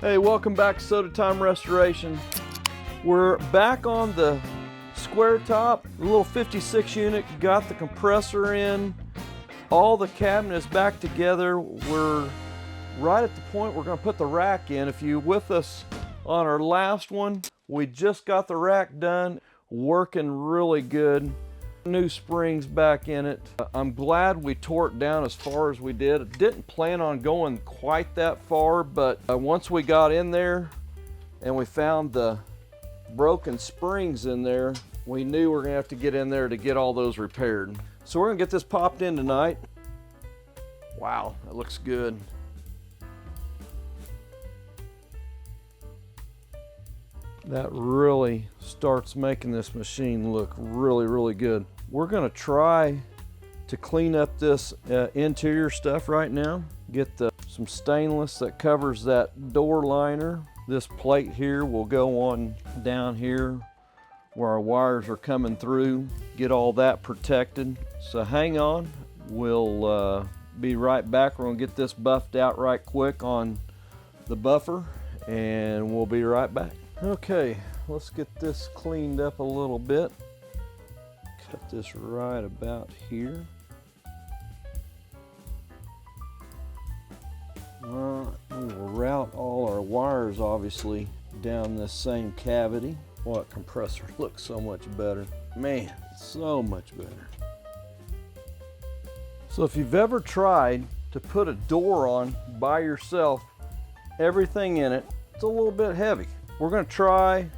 Hey, welcome back to Soda Time Restoration. We're back on the square top, the little 56 unit, got the compressor in, all the cabinet is back together. We're right at the point we're gonna put the rack in. If you with us on our last one, we just got the rack done, working really good. New springs back in it. I'm glad we tore it down as far as we did. Didn't plan on going quite that far, but once we got in there and we found the broken springs in there, we knew we were gonna have to get in there to get all those repaired. So we're gonna get this popped in tonight. Wow, that looks good. That really starts making this machine look really, really good. We're gonna try to clean up this interior stuff right now. Get some stainless that covers that door liner. This plate here will go on down here where our wires are coming through. Get all that protected. So hang on, we'll be right back. We're gonna get this buffed out right quick on the buffer and we'll be right back. Okay, let's get this cleaned up a little bit. Cut this right about here. We will route all our wires obviously down this same cavity. Boy, that compressor looks so much better. Man, so much better. So if you've ever tried to put a door on by yourself, everything in it, it's a little bit heavy. We're gonna try,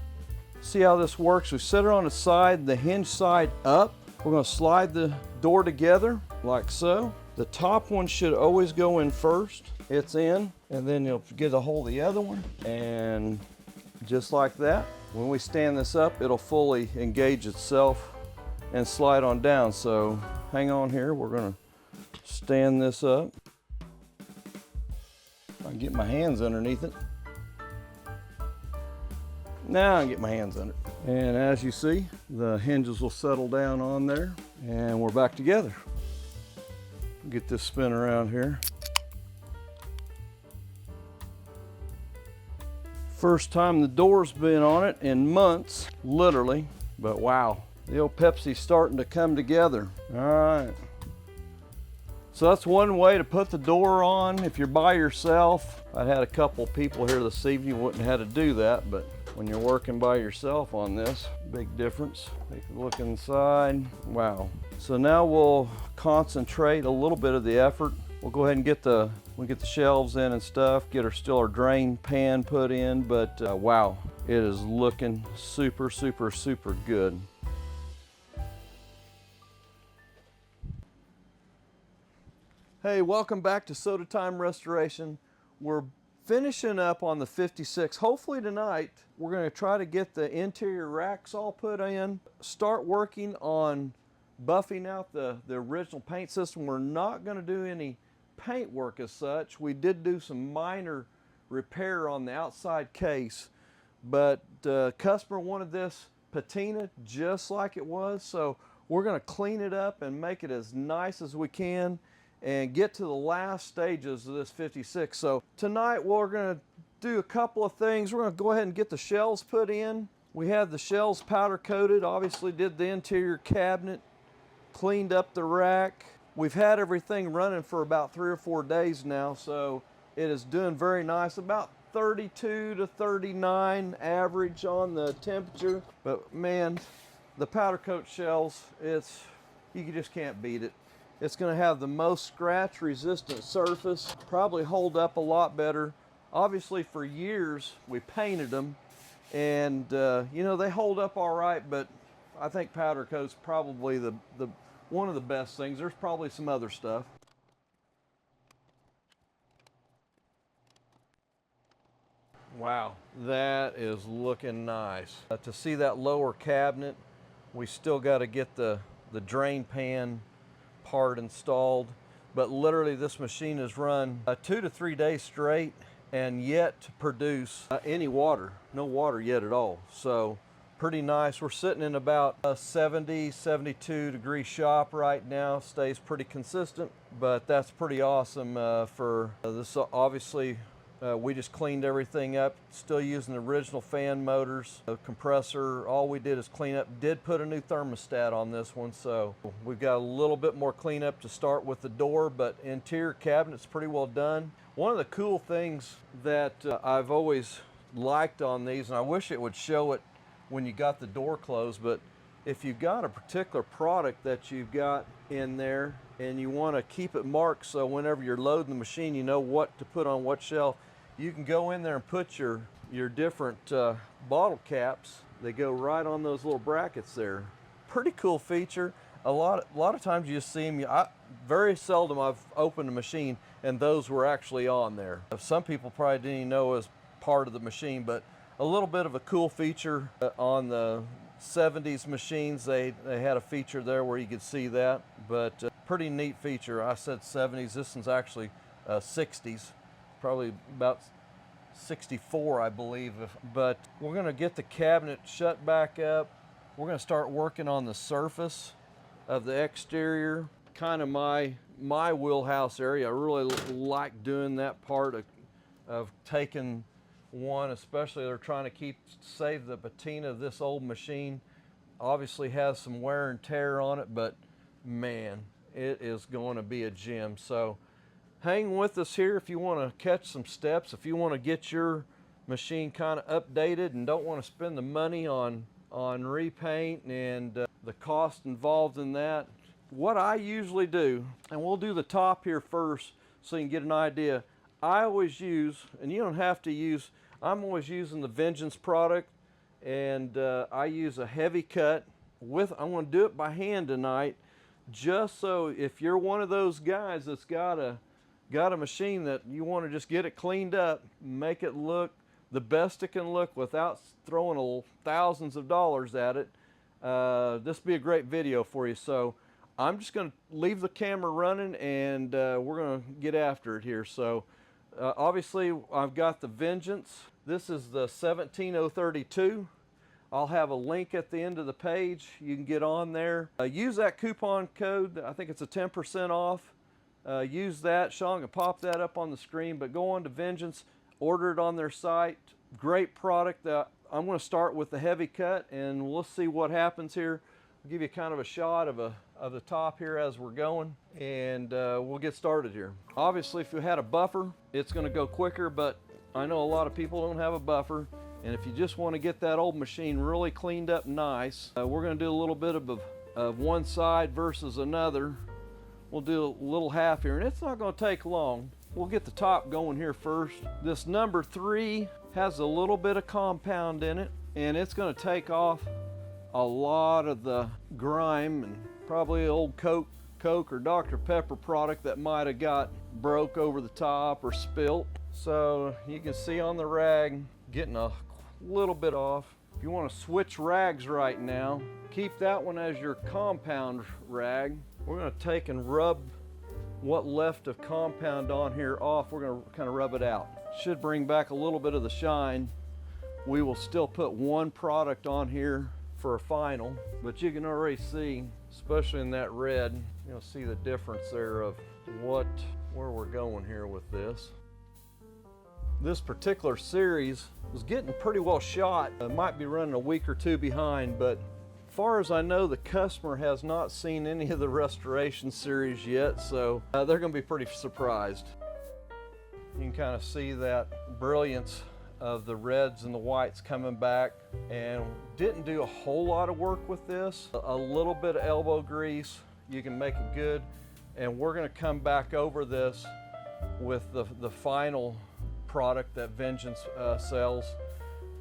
see how this works. We set it on the side, the hinge side up. We're gonna slide the door together like so. The top one should always go in first. It's in, and then you'll get a hold of the other one, and just like that. When we stand this up, it'll fully engage itself and slide on down. So hang on here, we're gonna stand this up. I can get my hands underneath it. Now I can get my hands under it. And as you see, the hinges will settle down on there and we're back together. Get this spin around here. First time the door's been on it in months, literally, but wow. The old Pepsi's starting to come together. All right. So that's one way to put the door on if you're by yourself. I had a couple people here this evening wouldn't have had to do that, but when you're working by yourself on this, big difference. Take a look inside. Wow. So now we'll concentrate a little bit of the effort. We'll go ahead and get the shelves in and stuff, get our drain pan put in, but wow, it is looking super, super, super good. Hey, welcome back to Soda Time Restoration. We're finishing up on the 56. Hopefully tonight, we're gonna try to get the interior racks all put in, start working on buffing out the original paint system. We're not gonna do any paint work as such. We did do some minor repair on the outside case, but the customer wanted this patina just like it was, so we're gonna clean it up and make it as nice as we can and get to the last stages of this 56. So tonight we're gonna do a couple of things. We're gonna go ahead and get the shells put in. We have the shells powder coated, obviously did the interior cabinet, cleaned up the rack. We've had everything running for about 3 or 4 days now, so it is doing very nice. About 32 to 39 average on the temperature. But man, the powder coat shells, you just can't beat it. It's gonna have the most scratch resistant surface, probably hold up a lot better. Obviously for years we painted them and you know, they hold up all right, but I think powder coat's probably the one of the best things. There's probably some other stuff. Wow, that is looking nice. To see that lower cabinet, we still got to get the drain pan part installed, but literally this machine has run 2 to 3 days straight and yet to produce any water, no water yet at all. So pretty nice. We're sitting in about a 70, 72 degree shop right now. Stays pretty consistent, but that's pretty awesome for this. Obviously We just cleaned everything up, still using the original fan motors, the compressor. All we did is clean up. Did put a new thermostat on this one, so we've got a little bit more cleanup to start with the door, but interior cabinet's pretty well done. One of the cool things that I've always liked on these, and I wish it would show it when you got the door closed, but if you've got a particular product that you've got in there and you want to keep it marked so whenever you're loading the machine you know what to put on what shelf, you can go in there and put your different bottle caps. They go right on those little brackets there. Pretty cool feature. A lot of times you just see them. Very seldom I've opened a machine and those were actually on there. Some people probably didn't even know it was part of the machine, but a little bit of a cool feature on the 70s machines. They had a feature there where you could see that, but pretty neat feature. I said 70s, this one's actually 60s, probably about 64 I believe. But we're gonna get the cabinet shut back up. We're gonna start working on the surface of the exterior, kind of my wheelhouse area. I really like doing that part of taking one, especially they're trying to save the patina of this old machine. Obviously has some wear and tear on it, but man, it is going to be a gem. So hang with us here if you want to catch some steps, if you want to get your machine kind of updated and don't want to spend the money on repaint and the cost involved in that. What I usually do, and we'll do the top here first so you can get an idea. I always use, and you don't have to use, I'm always using the Vengeance product, and I use a heavy cut with, I'm going to do it by hand tonight, just so if you're one of those guys that's got a machine that you want to just get it cleaned up, make it look the best it can look without throwing thousands of dollars at it, this will be a great video for you. So I'm just going to leave the camera running and we're going to get after it here. So obviously I've got the Vengeance. This is the 17032. I'll have a link at the end of the page. You can get on there. Use that coupon code. I think it's a 10% off. Use that. Sean can pop that up on the screen, but go on to Vengeance, order it on their site. Great product. I'm going to start with the heavy cut and we'll see what happens here. I'll give you kind of a shot of the top here as we're going, and we'll get started here. Obviously if you had a buffer it's going to go quicker, but I know a lot of people don't have a buffer, and if you just want to get that old machine really cleaned up nice, we're going to do a little bit of one side versus another. We'll do a little half here, and it's not going to take long. We'll get the top going here first. This number 3 has a little bit of compound in it, and it's going to take off a lot of the grime and probably old Coke or Dr. Pepper product that might have got broke over the top or spilt. So you can see on the rag getting a little bit off. If you want to switch rags right now, keep that one as your compound rag. We're going to take and rub what left of compound on here off. We're going to kind of rub it out. Should bring back a little bit of the shine. We will still put one product on here for a final, but you can already see, especially in that red, you'll see the difference there of where we're going here with this. This particular series was getting pretty well shot. It might be running a week or two behind, but as far as I know, the customer has not seen any of the restoration series yet, so they're going to be pretty surprised. You can kind of see that brilliance of the reds and the whites coming back, and didn't do a whole lot of work with this. A little bit of elbow grease, you can make it good, and we're going to come back over this with the final product that Vengeance sells,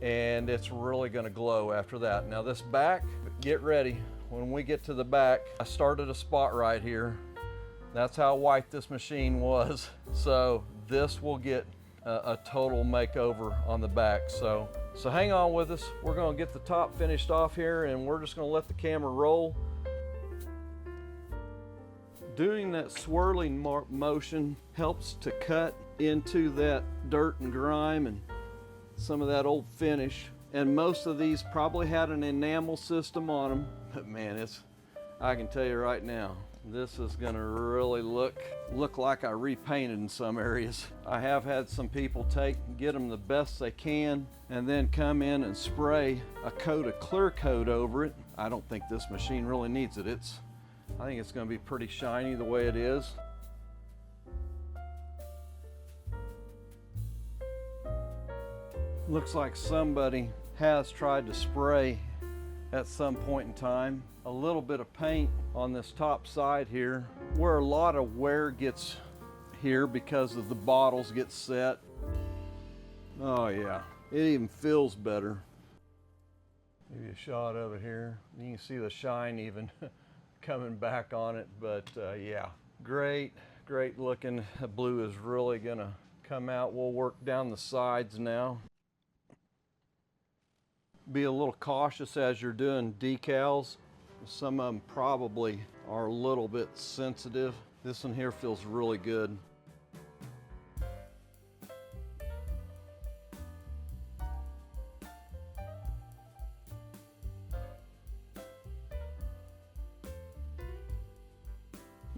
and it's really going to glow after that. Now this back, get ready. When we get to the back, I started a spot right here. That's how white this machine was. So this will get a total makeover on the back. So hang on with us. We're going to get the top finished off here, and we're just going to let the camera roll. Doing that swirling motion helps to cut into that dirt and grime and some of that old finish. And most of these probably had an enamel system on them, but man, I can tell you right now, This is gonna really look like I repainted in some areas. I have had some people get them the best they can and then come in and spray a coat of clear coat over it. I don't think this machine really needs it. I think it's gonna be pretty shiny the way it is. Looks like somebody has tried to spray at some point in time. A little bit of paint on this top side here, where a lot of wear gets here because of the bottles get set. Oh yeah, it even feels better. Give you a shot of it here. You can see the shine even coming back on it, but yeah, great looking. The blue is really gonna come out. We'll work down the sides now. Be a little cautious as you're doing decals. Some of them probably are a little bit sensitive. This one here feels really good.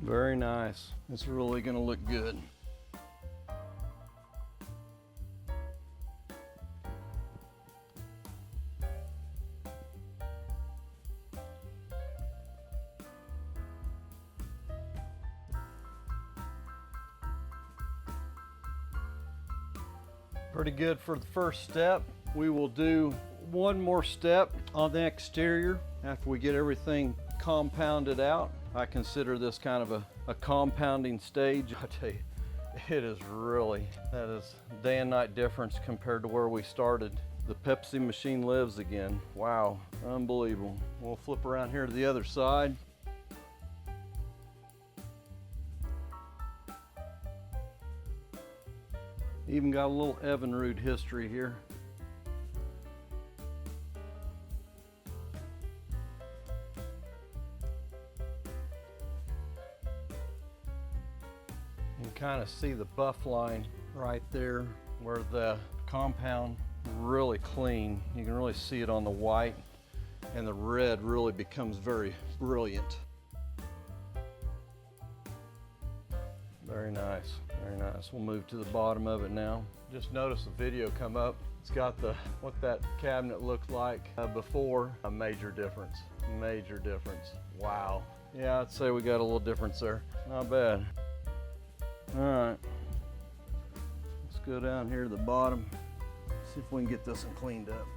Very nice. It's really gonna look good. Pretty good for the first step. We will do one more step on the exterior after we get everything compounded out. I consider this kind of a compounding stage. I tell you, it is really, that is day and night difference compared to where we started. The Pepsi machine lives again. Wow, unbelievable. We'll flip around here to the other side. Even got a little Evinrude history here. You can kind of see the buff line right there where the compound really clean. You can really see it on the white, and the red really becomes very brilliant. Very nice, very nice. We'll move to the bottom of it now. Just notice the video come up. It's got what that cabinet looked like before. A major difference, major difference. Wow. Yeah, I'd say we got a little difference there. Not bad. All right, let's go down here to the bottom. See if we can get this one cleaned up.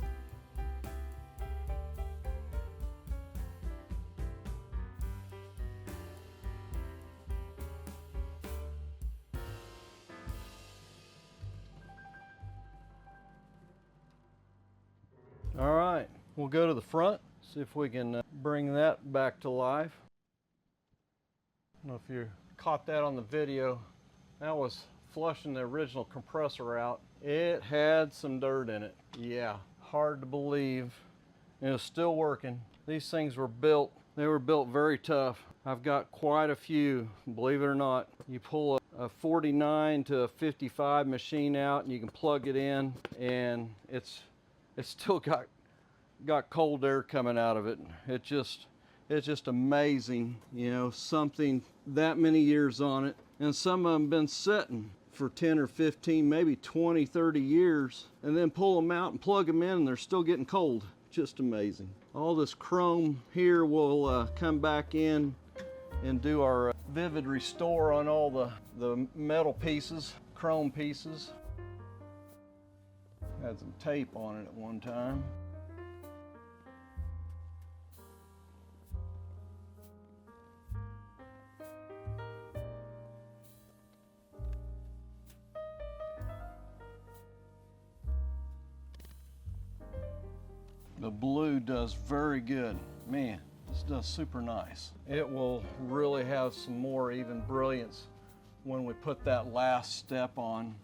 All right, we'll go to the front, see if we can bring that back to life. I don't know if you caught that on the video. That was flushing the original compressor out. It had some dirt in it. Yeah, hard to believe. It was still working. These things were built, they were built very tough. I've got quite a few, believe it or not. You pull a 49 to a 55 machine out and you can plug it in, and it's still got cold air coming out of it. It's just amazing, you know, something that many years on it. And some of them been sitting for 10 or 15, maybe 20, 30 years, and then pull them out and plug them in and they're still getting cold. Just amazing. All this chrome here will come back in and do our vivid restore on all the metal pieces, chrome pieces. Had some tape on it at one time. The blue does very good. Man, this does super nice. It will really have some more even brilliance when we put that last step on.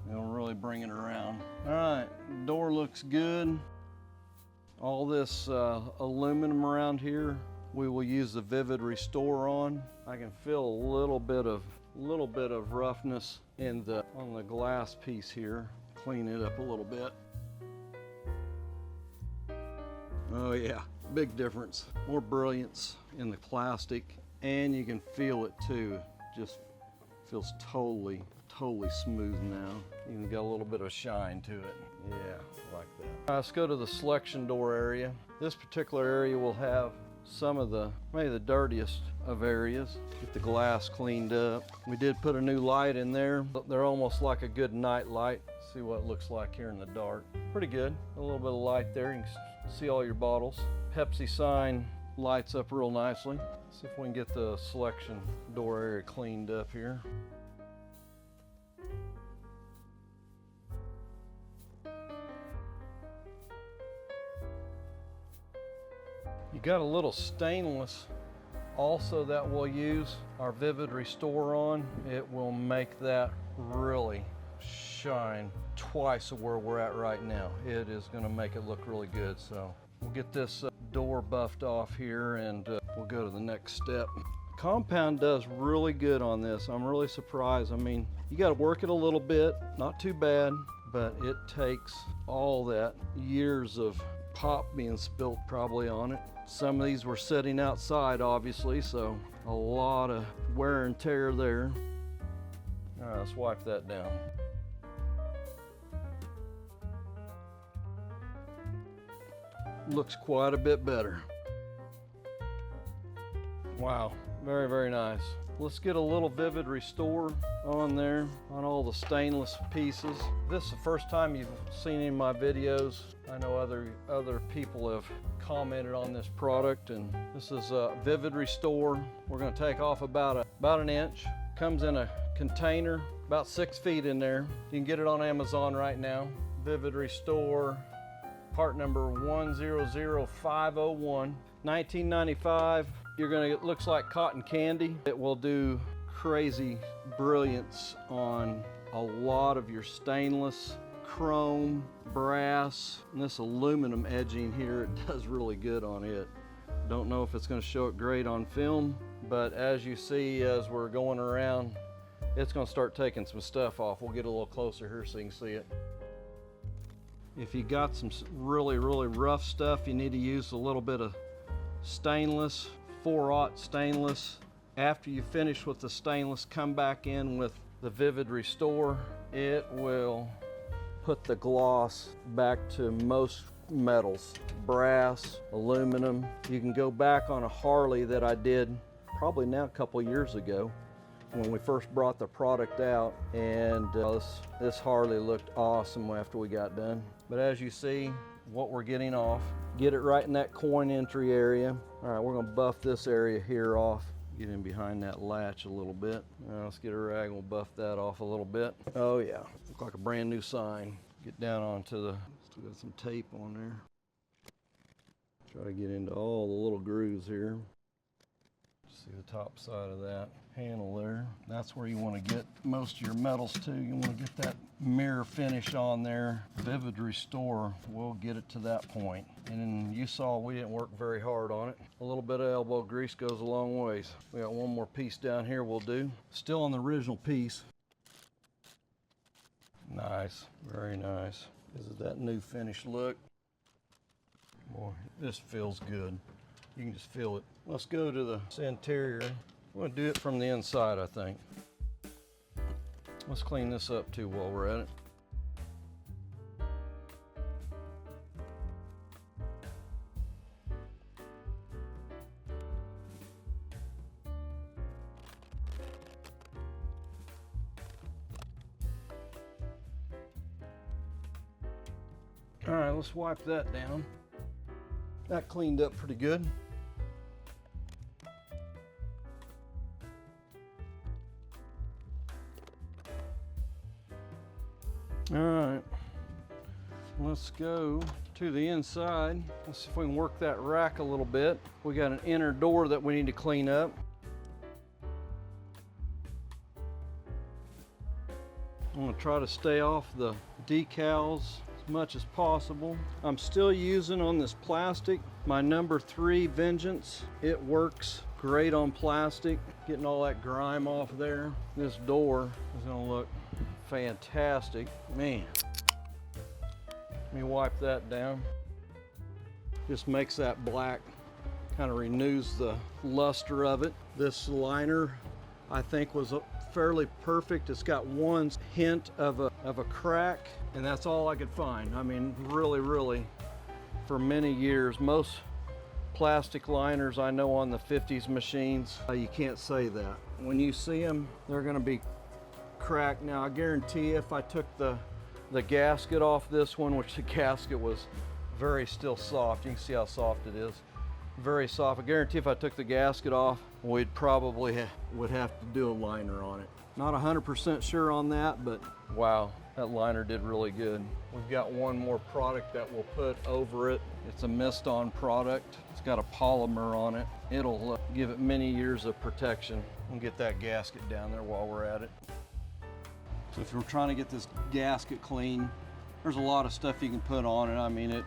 It'll really bring it around. All right, door looks good. All this aluminum around here, we will use the Vivid Restore on. I can feel a little bit of roughness on the glass piece here. Clean it up a little bit. Oh yeah, big difference. More brilliance in the plastic. and you can feel it too. Just feels totally smooth now. Even got a little bit of shine to it. Yeah, like that. Let's go to the selection door area. This particular area will have some of the, maybe the dirtiest of areas. Get the glass cleaned up. We did put a new light in there. They're almost like a good night light. See what it looks like here in the dark. Pretty good. A little bit of light there. You can see all your bottles. Pepsi sign lights up real nicely. See if we can get the selection door area cleaned up here. You got a little stainless also that we'll use our Vivid Restore on. It will make that really shine twice of where we're at right now. It is going to make it look really good. So we'll get this door buffed off here and we'll go to the next step. Compound does really good on this. I'm really surprised. I mean, you got to work it a little bit, not too bad, but it takes all that years of pop being spilt probably on it. Some of these were sitting outside, obviously, so a lot of wear and tear there. All right, let's wipe that down. Looks quite a bit better. Wow, very nice. Let's get a little Vivid Restore on there, on all the stainless pieces. This is the first time you've seen any of my videos. I know other people have commented on this product, and this is a Vivid Restore. We're gonna take off about an inch. Comes in a container, about 6 feet in there. You can get it on Amazon right now. Vivid Restore, part number 100501, 1995. You're gonna get, looks like cotton candy. It will do crazy brilliance on a lot of your stainless, chrome, brass, and this aluminum edging here. It does really good on it. Don't know if it's gonna show it great on film, but as you see, as we're going around, it's gonna start taking some stuff off. We'll get a little closer here so you can see it. If you got some really rough stuff, you need to use a little bit of stainless, 4/0 stainless. After you finish with the stainless, come back in with the Vivid Restore. It will put the gloss back to most metals, brass, aluminum. You can go back on a Harley that I did probably now a couple years ago when we first brought the product out, and this Harley looked awesome after we got done. But as you see, what we're getting off, get it right in that coin entry area. All right, we're gonna buff this area here off. Get in behind that latch a little bit. Let's get a rag and we'll buff that off a little bit. Oh yeah, look like a brand new sign. Get down onto the, still got some tape on there. Try to get into all the little grooves here. See the top side of that handle there. That's where you want to get most of your metals to. You want to get that mirror finish on there. Vivid Restore will get it to that point. And then you saw we didn't work very hard on it. A little bit of elbow grease goes a long ways. We got one more piece down here we'll do. Still on the original piece. Nice, very nice. This is that new finished look. Boy, this feels good. You can just feel it. Let's go to the interior. We're gonna do it from the inside, I think. Let's clean this up too while we're at it. All right, let's wipe that down. That cleaned up pretty good. All right, let's go to the inside. Let's see if we can work that rack a little bit. We got an inner door that we need to clean up. I'm gonna try to stay off the decals as much as possible. I'm still using on this plastic my number 3 Vengeance. It works great on plastic, getting all that grime off there. This door is gonna look fantastic. Man, let me wipe that down. Just makes that black Kind of renews the luster of it. This liner, I think, was fairly perfect. It's got one hint of a crack, and that's all I could find. I mean, really, for many years, most plastic liners I know on the 50s machines, you can't say that. When you see them, they're gonna be cracked. Now, I guarantee if I took the gasket off this one, which the gasket was still soft, you can see how soft it is, very soft. I guarantee if I took the gasket off, we'd probably would have to do a liner on it. Not 100% sure on that, but wow, that liner did really good. We've got one more product that we'll put over it. It's a mist-on product. It's got a polymer on it. It'll give it many years of protection. We'll get that gasket down there while we're at it. So if you're trying to get this gasket clean, there's a lot of stuff you can put on it. I mean,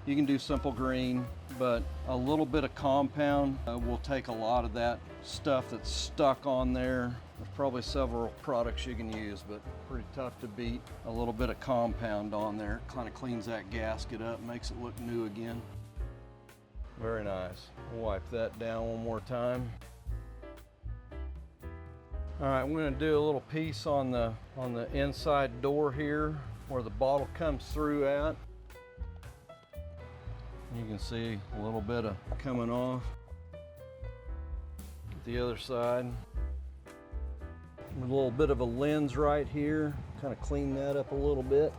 you can do simple green, but a little bit of compound will take a lot of that stuff that's stuck on there. There's probably several products you can use, but pretty tough to beat. A little bit of compound on there kind of cleans that gasket up, makes it look new again. Very nice. Wipe that down one more time. All right, we're gonna do a little piece on the inside door here where the bottle comes through at. You can see a little bit of coming off. Get the other side. A little bit of a lens right here. Kind of clean that up a little bit.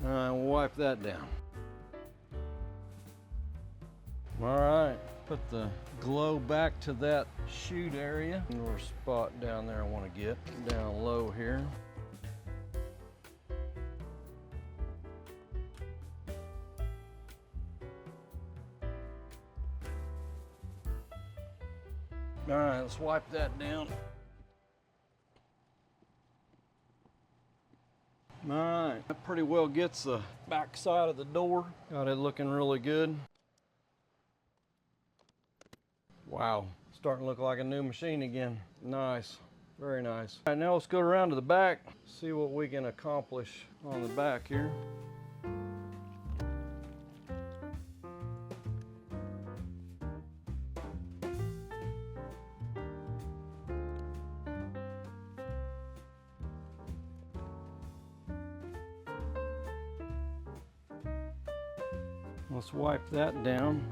All right, we'll wipe that down. All right, put the glow back to that chute area. Little spot down there I want to get down low here. All right, let's wipe that down. All right, that pretty well gets the back side of the door. Got it looking really good. Wow, starting to look like a new machine again. Nice, very nice. All right, now let's go around to the back, see what we can accomplish on the back here. Let's wipe that down.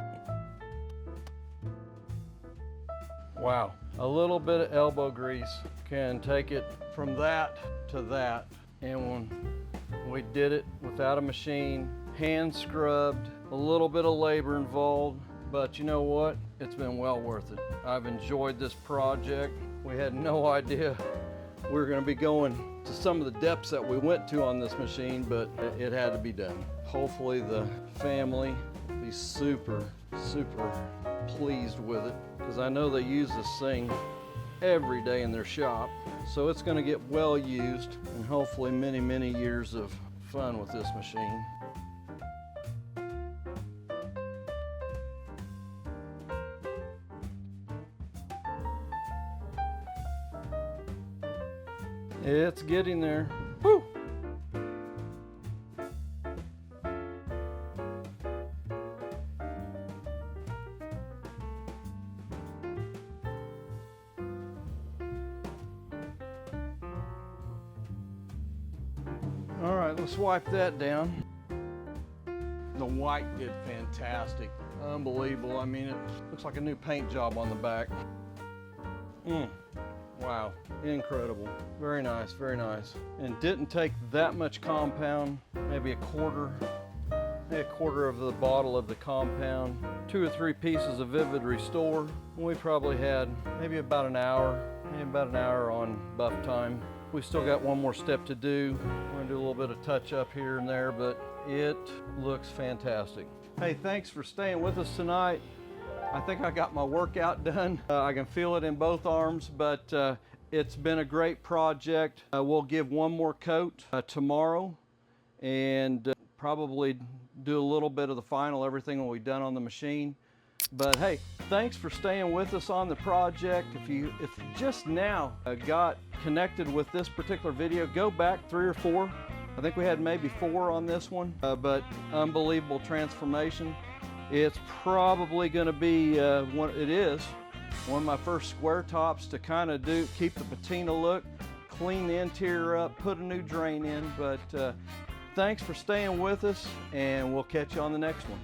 Wow, a little bit of elbow grease can take it from that to that. And when we did it without a machine, hand scrubbed, a little bit of labor involved, but you know what? It's been well worth it. I've enjoyed this project. We had no idea we were gonna be going to some of the depths that we went to on this machine, but it had to be done. Hopefully the family will be super pleased with it, because I know they use this thing every day in their shop. So it's gonna get well used, and hopefully many years of fun with this machine. It's getting there. Woo! All right, let's wipe that down. The white did fantastic. Unbelievable. I mean, it looks like a new paint job on the back. Wow, incredible. Very nice, very nice. And didn't take that much compound, maybe a quarter of the bottle of the compound, 2 or 3 pieces of Vivid Restore. We probably had maybe about an hour on buff time. We still got one more step to do. We're gonna do a little bit of touch up here and there, but it looks fantastic. Hey, thanks for staying with us tonight. I think I got my workout done. I can feel it in both arms, but it's been a great project. We'll give one more coat tomorrow, and probably do a little bit of the final, everything we've done on the machine. But hey, thanks for staying with us on the project. If you just now got connected with this particular video, go back 3 or 4. I think we had maybe 4 on this one, but unbelievable transformation. It's probably going to be one of my first square tops to kind of keep the patina look, clean the interior up, put a new drain in. But thanks for staying with us, and we'll catch you on the next one.